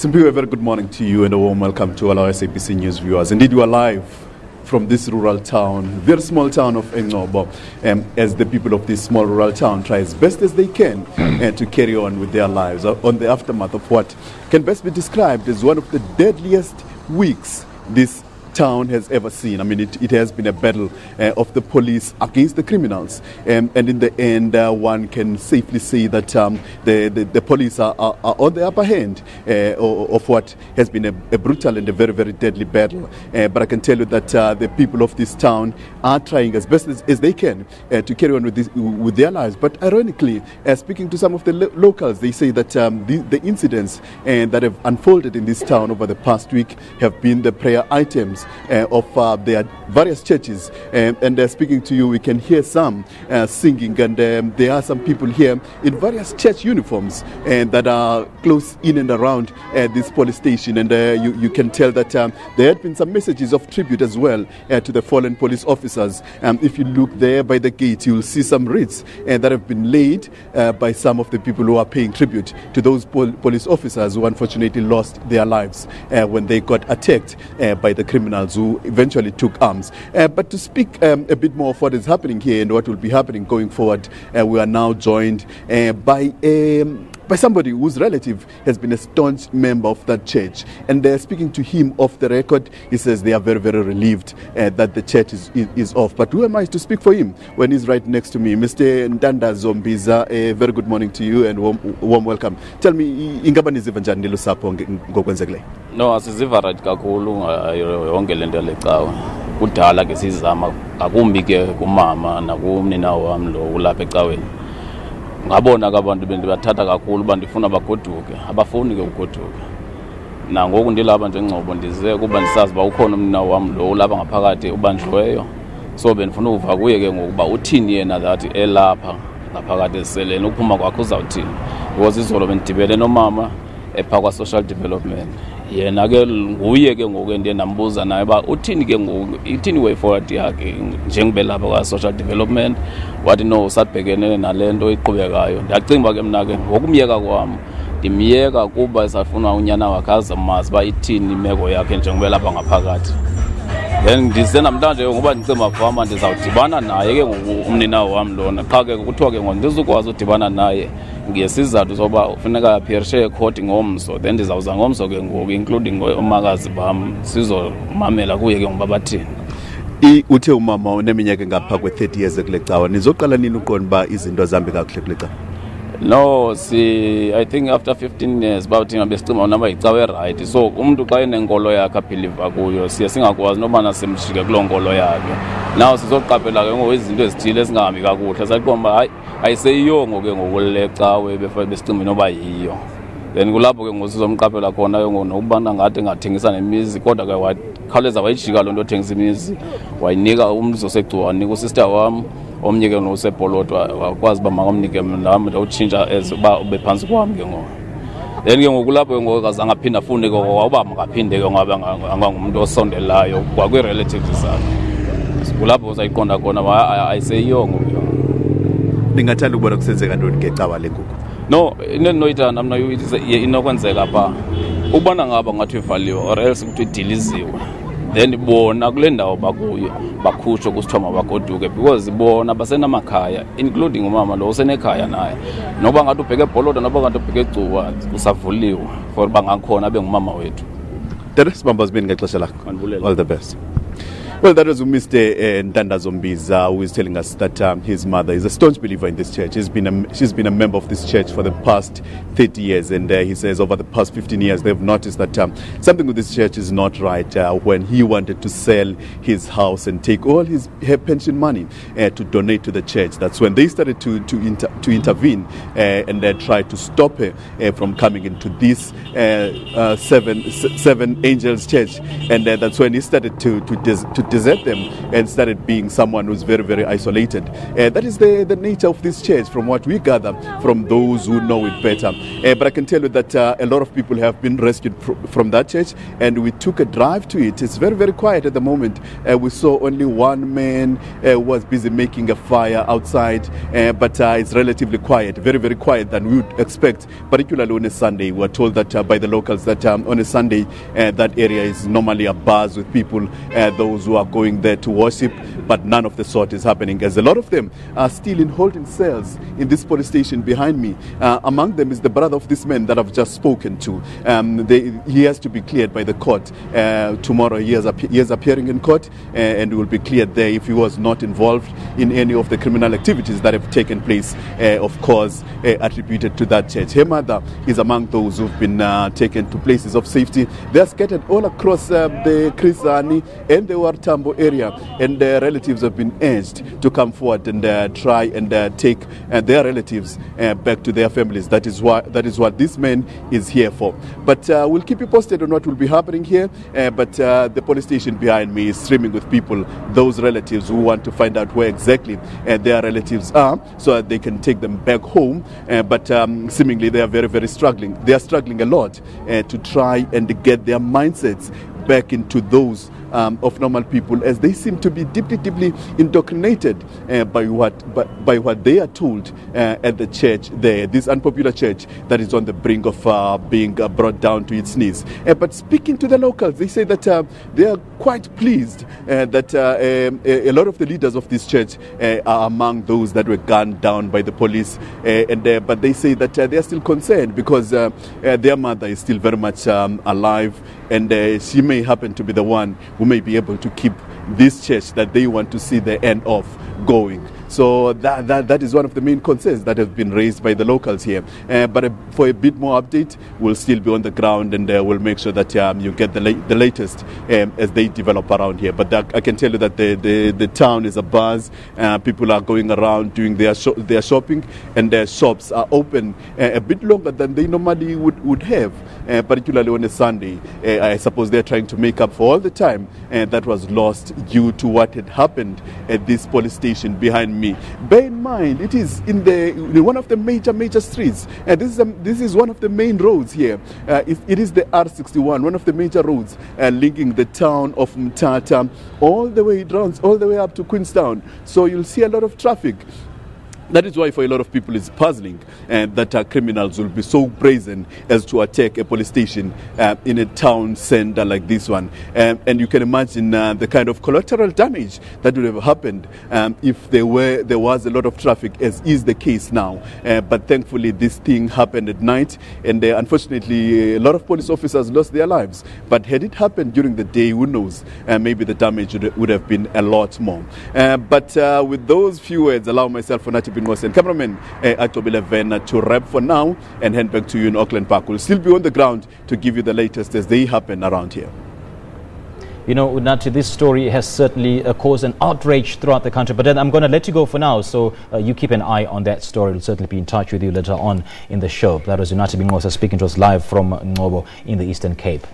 Simply a very good morning to you and a warm welcome to all our SABC News viewers. Indeed, you are live from this rural town, very small town of Ngcobo, as the people of this small rural town try as best as they can to carry on with their lives on the aftermath of what can best be described as one of the deadliest weeks this town has ever seen. I mean, it has been a battle of the police against the criminals, and in the end, one can safely say that the police are on the upper hand of what has been a brutal and a very, very deadly battle. But I can tell you that the people of this town are trying as best as they can to carry on with their lives. But ironically, speaking to some of the locals, they say that the incidents that have unfolded in this town over the past week have been the prayer items of their various churches, and speaking to you, we can hear some singing, and there are some people here in various church uniforms that are close in and around this police station, and you can tell that there had been some messages of tribute as well to the fallen police officers. If you look there by the gate, you'll see some wreaths that have been laid by some of the people who are paying tribute to those police officers who unfortunately lost their lives when they got attacked by the criminals who eventually took arms. But to speak a bit more of what is happening here and what will be happening going forward, we are now joined by somebody whose relative has been a staunch member of that church. And speaking to him off the record, he says they are very, very relieved that the church is off. But who am I to speak for him when he's right next to me? Mr. Ndanda Zombiza, a very good morning to you and warm welcome. Tell me, ingaba niziva njani lusapho ngokwenzekile? No, asiziva right kakhulu yonke lento lecawa. Kudala ke sizama akumbi ke kumama nakumnina wami lo ulapha ecaweni. Ngabona ke abantu bendibathatha kakhulu bandifuna bagoduke, abafuni ke ugoduka. Nangoku ndilapha nje Ngcobo ndize kuba ndisazi ba ukhona umnina wami lo ulapha ngaphakathi ubanjweyo. So bendifuna uva kuye ke ngokuba uthini yena that elapha ngaphakathi eseleni uphuma kwakhe uzawuthini. Because izolo bendibele nomama epha kwa social development. Yena ke nguye ke ngoku ndiye nambuza naye ba uthini ke ngoku ithini way forward yakhe njengobe lapha kwa social development wathi no sabhekene nalento iqhubekayo. Ndiyacinga ke mina ke ngokumyeka kwami ndimyeka kuba esafuna unyana wakhe azamazi ba ithini imeko yakhe njengobe lapha ngaphakathi. Then ndize namhlanje ngoba ndicema fama ndizawudibana naye ke ngoku umnina wami lona qha ke kuthiwa ke ngondizukwazi udibana naye ngesizathu soba ufuneka appearishe ecourt ngomso, then ndizawuza ngomso ke ngoku including omakazi bam sizomamela kuye ke ngoba bathini. Uthe umama uneminyaka ngapha kwe-30 years kule cawa, nizoqala nini uqonda ba izinto zambi kakuhle kule cawa? No, I think after 15 years bathi ngabesicima noma icawe right. So umuntu xa enenkolo yakhe aphiliva kuyo siya singakwazi noba nasemshike kuloo nkolo yakhe. Now sizoqaphela ke ngokuzinto ezithile esingahambi kakuhle sayiqomba hayi ayiseyiyongo ke ngokule cawe besicima noba yiyo. Then kulapho ke ngosizomqaphela khona ke nokubana ngathi ngathengisa nemizi kodwa ke wakhawuleza wayijika lonto othengisa imizi wayinika umuntu osegciwane usister wami omnye ke nosepolotwa wakwazi ba makamnike nami ndawutshintsha ezoba ubephansi kwami ke ngoku. Then ke ngokulapho ke ngokazange aphinda afune ke ngoba makaphinde ke ngoba angangumuntu osondelayo kwakwe relatives zakhe. Kulapho usayiqonda khona ayiseyiyongo. Ningathanda ukubona kusenzeka ntoni ngecawa lenkuku? No, inoyita namna inokwenzeka pha. Ubona ngaba ngathi ivaliwe or else ukuthi idiliziwe. Then bona kule ndawo bakuyo bakhutsho kusithoma bagoduke because bona basenamakhaya including umama lo usenekhaya naye. Noba ngathi ubheke ebholoda noba ngathi ubheke ecuwa usavuliwe for bangakhona bengumama wethu. Sibamba zibini ngexesha lakho. All the best. Well, that was Mr. Ndanda Zombiza, who is telling us that his mother is a staunch believer in this church. She's been a member of this church for the past 30 years, and he says over the past 15 years they've noticed that something with this church is not right. When he wanted to sell his house and take all her pension money to donate to the church, that's when they started to intervene and try to stop her from coming into this Seven Angels Church, and that's when he started to desert them and started being someone who's very, very isolated. That is the nature of this church, from what we gather from those who know it better. But I can tell you that a lot of people have been rescued from that church, and we took a drive to it. It's very, very quiet at the moment. We saw only one man who was busy making a fire outside, but it's relatively quiet, very, very quiet than we would expect, particularly on a Sunday. We were told that by the locals that on a Sunday that area is normally abuzz with people, those who are going there to worship, but none of the sort is happening, as a lot of them are still in holding cells in this police station behind me. Among them is the brother of this man that I've just spoken to. He has to be cleared by the court tomorrow. He is appearing in court and will be cleared there if he was not involved in any of the criminal activities that have taken place, of course, attributed to that church. Her mother is among those who've been taken to places of safety. They are scattered all across the Krisani and the Wartambo area, and their relatives have been urged to come forward and try and take their relatives back to their families. That is what this man is here for. But we'll keep you posted on what will be happening here. But the police station behind me is streaming with people, those relatives who want to find out where exactly their relatives are, so that they can take them back home. But seemingly they are very, very struggling. They are struggling a lot to try and get their mindsets back into those of normal people, as they seem to be deeply, deeply indoctrinated by what they are told at the church there, this unpopular church that is on the brink of being brought down to its knees. But speaking to the locals, they say that they are quite pleased that a lot of the leaders of this church are among those that were gunned down by the police, but they say that they are still concerned because their mother is still very much alive, and she may happen to be the one who may be able to keep this church that they want to see the end of going. So that is one of the main concerns that have been raised by the locals here. But for a bit more update, we'll still be on the ground, and we'll make sure that you get the latest as they develop around here. But I can tell you that the town is abuzz. People are going around doing their shopping, and their shops are open a bit longer than they normally would have, particularly on a Sunday. I suppose they're trying to make up for all the time that was lost due to what had happened at this police station behind me. Bear in mind, it is in one of the major streets, and this is one of the main roads here. It is the R61, one of the major roads linking the town of Mthatha all the way. It runs all the way up to Queenstown, so you'll see a lot of traffic. That is why for a lot of people it's puzzling that criminals will be so brazen as to attack a police station in a town center like this one. And you can imagine the kind of collateral damage that would have happened if there was a lot of traffic, as is the case now. But thankfully this thing happened at night, and unfortunately a lot of police officers lost their lives. But had it happened during the day, who knows, maybe the damage would have been a lot more. But with those few words, allow myself, Unathi Binqose, and cameraman Ngcobo 11 to wrap for now and hand back to you in Auckland Park. We'll still be on the ground to give you the latest as they happen around here. You know, Unathi, this story has certainly caused an outrage throughout the country. But then I'm going to let you go for now, so you keep an eye on that story. We'll certainly be in touch with you later on in the show. That was Unathi Binqose speaking to us live from Ngcobo in the Eastern Cape.